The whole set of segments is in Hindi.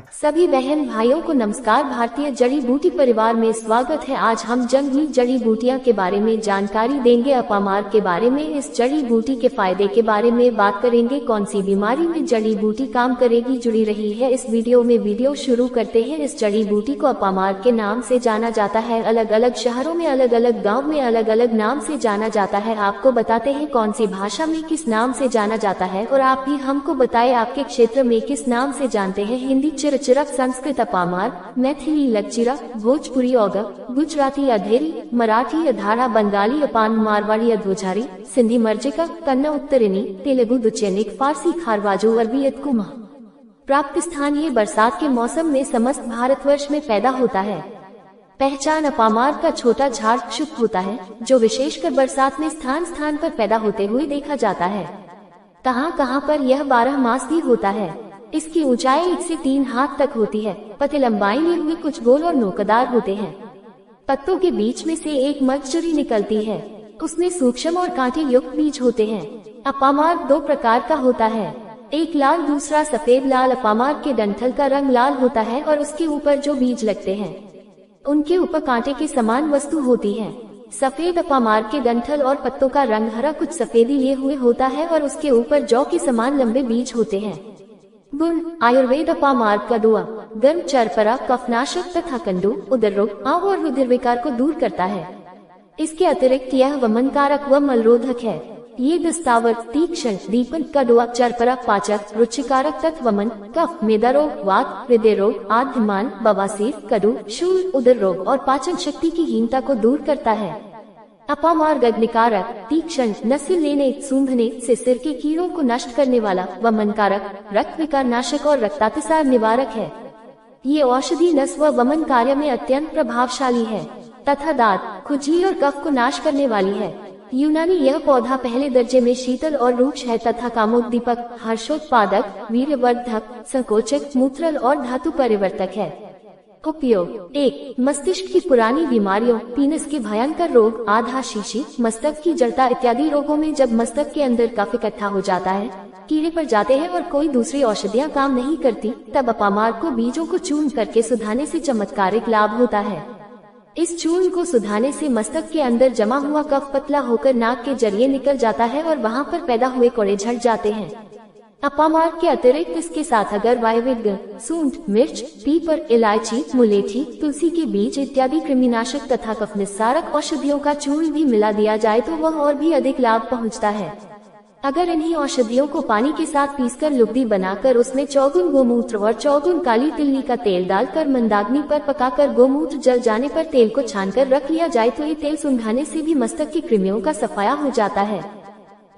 सभी बहन भाइयों को नमस्कार। भारतीय जड़ी बूटी परिवार में स्वागत है। आज हम जंगली जड़ी बूटियां के बारे में जानकारी देंगे। अपामार के बारे में, इस जड़ी बूटी के फायदे के बारे में बात करेंगे। कौन सी बीमारी में जड़ी बूटी काम करेगी, जुड़ी रही है इस वीडियो में। वीडियो शुरू करते हैं। इस जड़ी बूटी को अपामार के नाम से जाना जाता है। अलग अलग शहरों में, अलग अलग गाँव में अलग अलग नाम से जाना जाता है। आपको बताते हैं कौन सी भाषा में किस नाम से जाना जाता है, और आप भी हमको बताए आपके क्षेत्र में किस नाम से जानते हैं। हिंदी चिरचिरक, संस्कृत अपामार, मैथिली लगचिरा, भोजपुरी औगा, गुजराती अधेरी, मराठी अधारा, बंगाली अपान, मारवाड़ी अध्वजारी, सिंधी मर्जिका, कन्नड़ उत्तरिनी, तेलुगु दुचैनिक, फारसी खारवाजो, अरबी अतकुमा। प्राप्त स्थान, ये बरसात के मौसम में समस्त भारतवर्ष में पैदा होता है। पहचान, अपामार का छोटा झाड़ क्षुप होता है, जो विशेषकर बरसात में स्थान स्थान पर पैदा होते हुए देखा जाता है। कहां कहां पर यह 12 मास भी होता है। इसकी ऊंचाई 1 से 3 हाथ तक होती है। पत्ते लंबाई लिए हुए कुछ गोल और नोकदार होते हैं। पत्तों के बीच में से एक मजजरी निकलती है, उसमें सूक्ष्म और कांटे युक्त बीज होते हैं। अपामार 2 प्रकार का होता है, एक लाल, दूसरा सफेद। लाल अपामार के डंठल का रंग लाल होता है और उसके ऊपर जो बीज लगते हैं उनके ऊपर कांटे के समान वस्तु होती है। सफेद अपामार के डंठल और पत्तों का रंग हरा, कुछ सफेदी लिए हुए होता है और उसके ऊपर जौ के समान लंबे बीज होते हैं। गुण, आयुर्वेद अपामार का दुआ गर्म, चरपरा, कफनाशक तथा कंडू, उदर रोग, आव और रुधिर विकार को दूर करता है। इसके अतिरिक्त यह वमनकारक व मलरोधक है। ये दस्तावर, तीक्ष्ण, दीपन, कड़वा, चरपरा, पाचक, रुचिकारक तथा वमन, कफ, मेदा रोग, वात, हृदय रोग, आद्यमान, बवासीर, कड़ू, शूल, उदर रोग और पाचन शक्ति की हीनता को दूर करता है। अपामार गगनिकारक, तीक्ष्ण, नस्य लेने, सूंघने से सिर के कीड़ों को नष्ट करने वाला, वमनकारक, रक्त विकार नाशक और रक्तातिसार निवारक है। ये औषधि नस व वमन कार्य में अत्यंत प्रभावशाली है तथा दांत, खुजली और कफ को नाश करने वाली है। यूनानी, यह पौधा पहले दर्जे में शीतल और रूक्ष है तथा कामोद्दीपक, हर्षोत्पादक, वीर्यवर्धक, संकोचक, मूत्रल और धातु परिवर्तक है। उपयोग, 1. मस्तिष्क की पुरानी बीमारियों, पीनस के भयंकर रोग, आधा शीशी, मस्तक की जड़ता इत्यादि रोगों में जब मस्तक के अंदर कफ इकट्ठा हो जाता है, कीड़े पड़ जाते हैं और कोई दूसरी औषधियाँ काम नहीं करती, तब अपामार को बीजों को चूर्ण करके सुधाने से चमत्कारिक लाभ होता है। इस चूर्ण को सुधाने से मस्तक के अंदर जमा हुआ कफ पतला होकर नाक के जरिए निकल जाता है और वहाँ पर पैदा हुए कोड़े झड़ जाते हैं। अपामार के अतिरिक्त इसके साथ अगर वायविग्न, सूंठ, मिर्च, पीपर, इलायची, मुलेठी, तुलसी के बीज इत्यादि कृमिनाशक तथा कफ निस्सारक औषधियों का चूर्ण भी मिला दिया जाए तो वह और भी अधिक लाभ पहुंचता है। अगर इन्हीं औषधियों को पानी के साथ पीसकर लुगदी बनाकर उसमें 4 गुण गोमूत्र और 4 गुण काली तिल्ली का तेल डालकर मंदाग्नि पर पकाकर गोमूत्र जल जाने पर तेल को छानकर रख लिया जाए तो ये तेल सूंघाने से भी मस्तक की कृमियों का सफाया हो जाता है।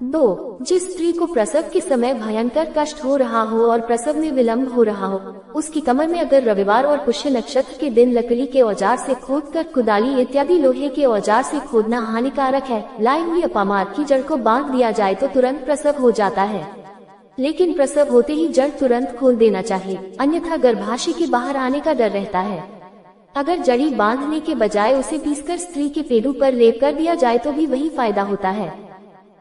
2. जिस स्त्री को प्रसव के समय भयंकर कष्ट हो रहा हो और प्रसव में विलंब हो रहा हो, उसकी कमर में अगर रविवार और पुष्य नक्षत्र के दिन लकड़ी के औजार से खोदकर, कुदाली इत्यादि लोहे के औजार से खोदना हानिकारक है। लाई हुई अपामार की जड़ को बांध दिया जाए तो तुरंत प्रसव हो जाता है, लेकिन प्रसव होते ही जड़ तुरंत खोल देना चाहिए, अन्यथा गर्भाशय के बाहर आने का डर रहता है। अगर जड़ी बांधने के बजाय उसे पीसकर स्त्री के पेड़ों पर लेप कर दिया जाए तो भी वही फायदा होता है।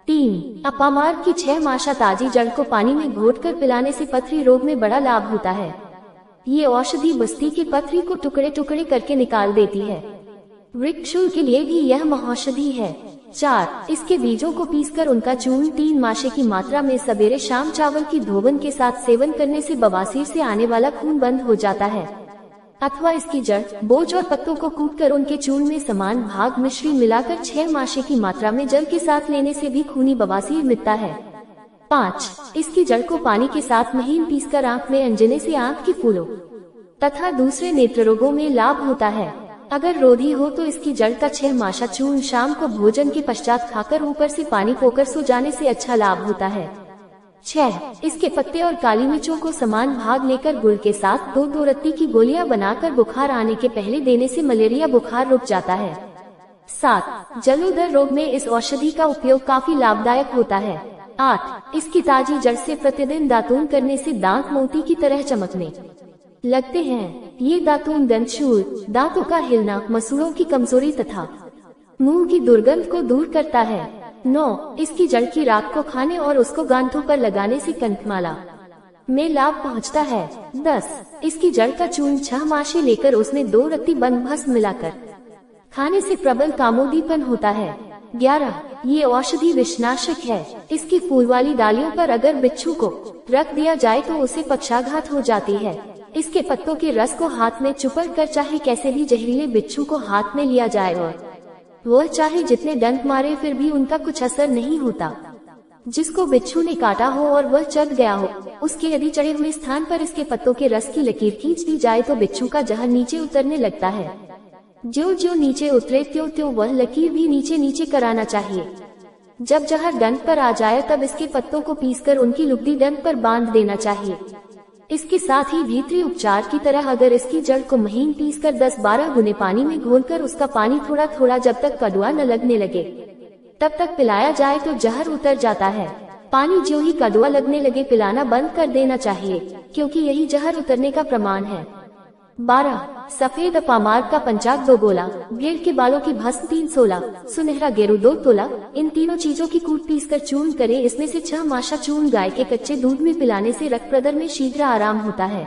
3. अपामार की 6 मासा ताजी जड़ को पानी में घोटकर पिलाने से पथरी रोग में बड़ा लाभ होता है। ये औषधि बस्ती की पथरी को टुकड़े टुकड़े करके निकाल देती है। वृक्षों के लिए भी यह महौषधि है। 4. इसके बीजों को पीसकर उनका चूर्ण 3 मासे की मात्रा में सवेरे शाम चावल की धोवन के साथ सेवन करने से बवासीर से आने वाला खून बंद हो जाता है। अथवा इसकी जड़, बोझ और पत्तों को कूटकर उनके चूर्ण में समान भाग मिश्री मिलाकर 6 मासे की मात्रा में जल के साथ लेने से भी खूनी बवासीर मिटता है। 5. इसकी जड़ को पानी के साथ महीन पीसकर आंख में अंजने से आंख की फूलों तथा दूसरे नेत्र रोगों में लाभ होता है। अगर रोधी हो तो इसकी जड़ का 6 मासा चूर्ण शाम को भोजन के पश्चात खाकर ऊपर से पानी पोकर सो जाने से अच्छा लाभ होता है। 6. इसके पत्ते और काली मिर्चों को समान भाग लेकर गुड़ के साथ 2 रत्ती की गोलियां बनाकर बुखार आने के पहले देने से मलेरिया बुखार रुक जाता है। 7. जलोदर रोग में इस औषधि का उपयोग काफी लाभदायक होता है। 8. इसकी ताजी जड़ से प्रतिदिन दातून करने से दांत मोती की तरह चमकने लगते हैं। ये दातून दंतशूल, दांतों का हिलना, मसूड़ों की कमजोरी तथा मुंह की दुर्गंध को दूर करता है। 9. इसकी जड़ की राख को खाने और उसको गांठों पर लगाने से कंठमाला, में लाभ पहुंचता है। 10. इसकी जड़ का चूर्ण 6 मासे लेकर उसमें 2 रत्ती बंद भस्म मिलाकर खाने से प्रबल कामोदीपन होता है। 11. ये औषधि विषनाशक है। इसकी फूल वाली डालियों पर अगर बिच्छू को रख दिया जाए तो उसे पक्षाघात हो जाती है। इसके पत्तों के रस को हाथ में चुपड़ कर चाहे कैसे भी जहरीले बिच्छू को हाथ में लिया जाए और वह चाहे जितने डंक मारे फिर भी उनका कुछ असर नहीं होता। जिसको बिच्छू ने काटा हो और वह चढ़ गया हो, उसके यदि चढ़े हुए स्थान पर इसके पत्तों के रस की लकीर खींच दी जाए तो बिच्छू का जहर नीचे उतरने लगता है। ज्यों ज्यों नीचे उतरे त्यों त्यों वह लकीर भी नीचे नीचे कराना चाहिए। जब जहर डंक पर आ जाए तब इसके पत्तों को पीसकर उनकी लुगदी डंक पर बांध देना चाहिए। इसके साथ ही भीतरी उपचार की तरह अगर इसकी जड़ को महीन पीसकर 10-12 गुने पानी में घोलकर उसका पानी थोड़ा थोड़ा जब तक कड़वा न लगने लगे तब तक पिलाया जाए तो जहर उतर जाता है। पानी ज्यों ही कड़वा लगने लगे पिलाना बंद कर देना चाहिए, क्योंकि यही जहर उतरने का प्रमाण है। 12. सफेद अपामार्ग का पंचाक 2 गोला, भेड़ के बालों की भस्म 3 सोला, सुनहरा गेरू 2 तोला। इन तीनों चीजों की कूट पीस कर चूर्ण करें। इसमें से 6 मासा चूर्ण गाय के कच्चे दूध में पिलाने से रक्त प्रदर में शीघ्र आराम होता है।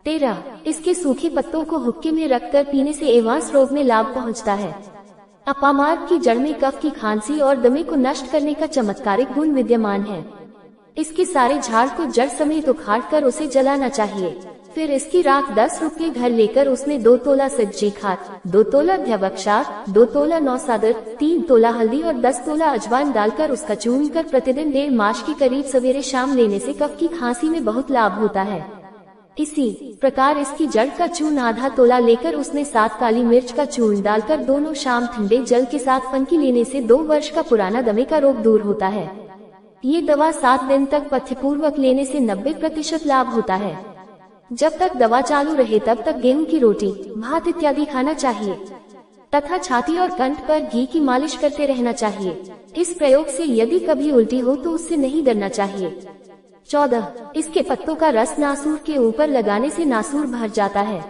13. इसके सूखे पत्तों को हुक्के में रखकर पीने से एवांस रोग में लाभ पहुंचता है। अपामार्ग की जड़ में कफ की खांसी और दमे को नष्ट करने का चमत्कारिक गुण विद्यमान है। इसके सारे झाड़ को जड़ समेत उखाड़ कर उसे जलाना चाहिए। फिर इसकी राख 10 रुपये घर लेकर उसमें 2 तोला सज्जी खाद, 2 तोला ध्यवक्षार, 2 तोला नौसादर, 3 तोला हल्दी और 10 तोला अजवाइन डालकर उसका चूर्ण कर प्रतिदिन 1.5 मास के करीब सवेरे शाम लेने से कफ की खांसी में बहुत लाभ होता है। इसी प्रकार इसकी जड़ का चूर्ण आधा तोला लेकर उसमें 7 काली मिर्च का चूर्ण डालकर दोनों शाम ठंडे जल के साथ फनकी लेने से 2 वर्ष का पुराना दमे का रोग दूर होता है। ये दवा 7 दिन तक पथ्यपूर्वक लेने से 90% लाभ होता है। जब तक दवा चालू रहे तब तक गेहूं की रोटी, भात इत्यादि खाना चाहिए तथा छाती और कंठ पर घी की मालिश करते रहना चाहिए। इस प्रयोग से यदि कभी उल्टी हो तो उससे नहीं डरना चाहिए। 14. इसके पत्तों का रस नासूर के ऊपर लगाने से नासूर भर जाता है।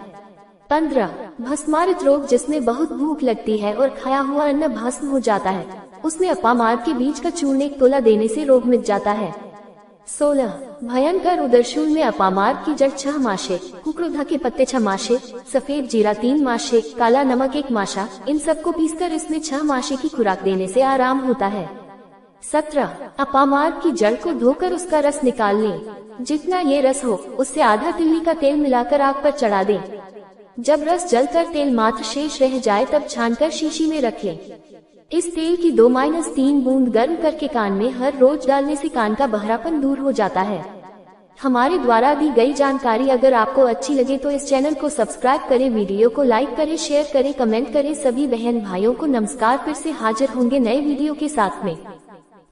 15. भस्मारित रोग जिसमें बहुत भूख लगती है और खाया हुआ अन्न भस्म हो जाता है, उसमें अपामार्ग के बीज का चूर्ण 1 तोला देने से रोग मिट जाता है। 16. भयंकर उदरशूल में अपामार्ग की जड़ 6 मासे, कुक्रोधा के पत्ते 6 मासे, सफेद जीरा 3 मासे, काला नमक 1 मासा, इन सबको पीसकर इसमें 6 मासे की खुराक देने से आराम होता है। 17. अपामार्ग की जड़ को धोकर उसका रस निकाल लें। जितना ये रस हो उससे आधा तिल्ली का तेल मिलाकर आग पर चढ़ा दें। जब रस जलकर तेल मात्र शेष रह जाए तब छानकर शीशी में रख लें। इस तेल की 2-3 बूंद गर्म करके कान में हर रोज डालने से कान का बहरापन दूर हो जाता है। हमारे द्वारा दी गई जानकारी अगर आपको अच्छी लगे तो इस चैनल को सब्सक्राइब करें, वीडियो को लाइक करें, शेयर करें, कमेंट करें। सभी बहन भाइयों को नमस्कार। फिर से हाजिर होंगे नए वीडियो के साथ में।